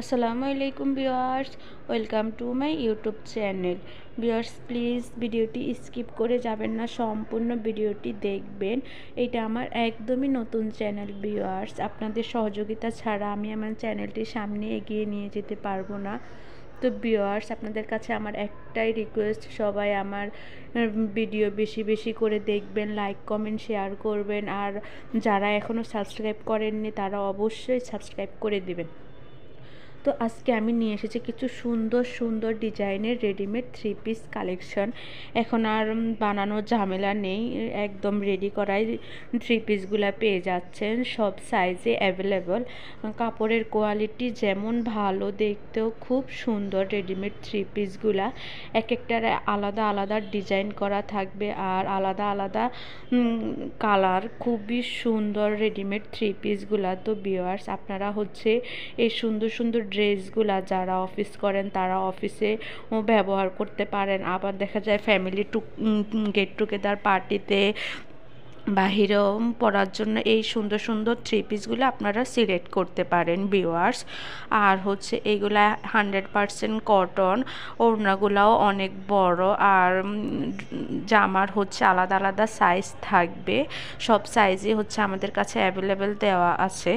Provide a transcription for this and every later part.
আসসালামু আলাইকুম viewers, welcome to my YouTube channel. Viewers please ভিডিওটি স্কিপ করে যাবেন না, সম্পূর্ণ ভিডিওটি দেখবেন। এটা আমার একদমই নতুন চ্যানেল ভিউয়ার্স, আপনাদের সহযোগিতা ছাড়া আমি আমার চ্যানেলটি সামনে এগিয়ে নিয়ে যেতে পারবো না। তো ভিউয়ার্স আপনাদের কাছে আমার একটাই রিকোয়েস্ট, সবাই আমার ভিডিও বেশি বেশি করে দেখবেন, লাইক কমেন্ট শেয়ার করবেন, আর যারা এখনও সাবস্ক্রাইব করেননি তারা অবশ্যই সাবস্ক্রাইব করে দিবেন। তো আজকে আমি নিয়ে এসেছি কিছু সুন্দর সুন্দর ডিজাইনের রেডিমেড থ্রি পিস কালেকশন। এখন আর বানানোর ঝামেলা নেই, একদম রেডি করাই থ্রি পিসগুলো পেয়ে যাচ্ছেন, সব সাইজে অ্যাভেলেবল। কাপড়ের কোয়ালিটি যেমন ভালো, দেখতেও খুব সুন্দর। রেডিমেড থ্রি পিসগুলা এক একটার আলাদা আলাদা ডিজাইন করা থাকবে আর আলাদা আলাদা কালার, খুবই সুন্দর রেডিমেড থ্রি পিসগুলা। তো ভিউয়ার্স আপনারা হচ্ছে এই সুন্দর সুন্দর ড্রেসগুলা যারা অফিস করেন তারা অফিসে ব্যবহার করতে পারেন, আবার দেখা যায় ফ্যামিলি গেট টুগেদার পার্টিতে বাহিরেও পরার জন্য এই সুন্দর সুন্দর থ্রি পিসগুলো আপনারা সিলেক্ট করতে পারেন ভিউয়ার্স। আর হচ্ছে এইগুলা 100% কটন, ওড়নাগুলাও অনেক বড়, আর জামার হচ্ছে আলাদা আলাদা সাইজ থাকবে, সব সাইজই হচ্ছে আমাদের কাছে অ্যাভেলেবেল দেওয়া আছে।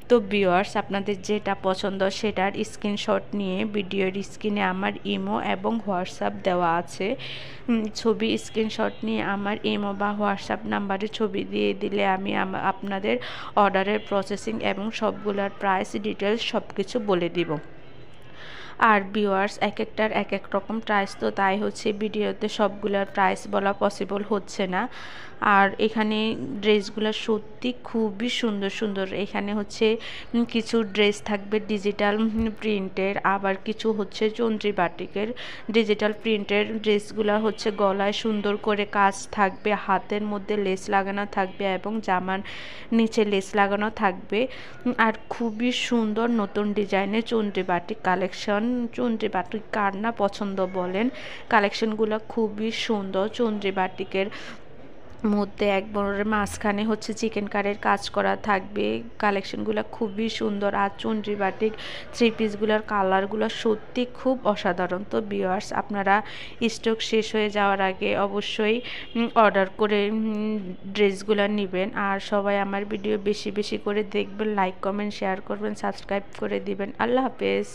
তো ভিউয়ার্স আপনাদের যেটা পছন্দ সেটার স্ক্রিনশট নিয়ে ভিডিওর স্ক্রিনে আমার ইমো এবং হোয়াটসঅ্যাপ দেওয়া আছে, ছবি স্ক্রিনশট নিয়ে আমার ইমো বা হোয়াটসঅ্যাপ নাম্বারে ছবি দিয়ে দিলে আমি আপনাদের অর্ডারের প্রসেসিং এবং সবগুলোর প্রাইস ডিটেলস সব কিছু বলে দিব। আর ভিউয়ার্স এক একটার এক এক রকম প্রাইস, তো তাই হচ্ছে ভিডিওতে সবগুলোর প্রাইস বলা পসিবল হচ্ছে না। আর এখানে ড্রেসগুলো সত্যি খুবই সুন্দর সুন্দর। এখানে হচ্ছে কিছু ড্রেস থাকবে ডিজিটাল প্রিন্টের, আবার কিছু হচ্ছে চন্দ্রী বাটিকের ডিজিটাল প্রিন্টের ড্রেসগুলো হচ্ছে গলায় সুন্দর করে কাজ থাকবে, হাতের মধ্যে লেস লাগানো থাকবে এবং জামার নিচে লেস লাগানো থাকবে। আর খুবই সুন্দর নতুন ডিজাইনের চন্দ্রী বাটিক কালেকশন। চন্দ্রী বাটিক কার না পছন্দ বলেন, কালেকশনগুলো খুবই সুন্দর। চন্দ্রী বাটিকের মধ্যে একবারের মাঝখানে হচ্ছে চিকেন কারের কাজ করা থাকবে, কালেকশনগুলো খুবই সুন্দর। আর চন্দ্রী বাটিক থ্রি পিসগুলোর কালারগুলো সত্যি খুব অসাধারণ। তো ভিউয়ার্স আপনারা স্টক শেষ হয়ে যাওয়ার আগে অবশ্যই অর্ডার করে ড্রেসগুলো নেবেন। আর সবাই আমার ভিডিও বেশি বেশি করে দেখবেন, লাইক কমেন্ট শেয়ার করবেন, সাবস্ক্রাইব করে দিবেন। আল্লাহ হাফেজ।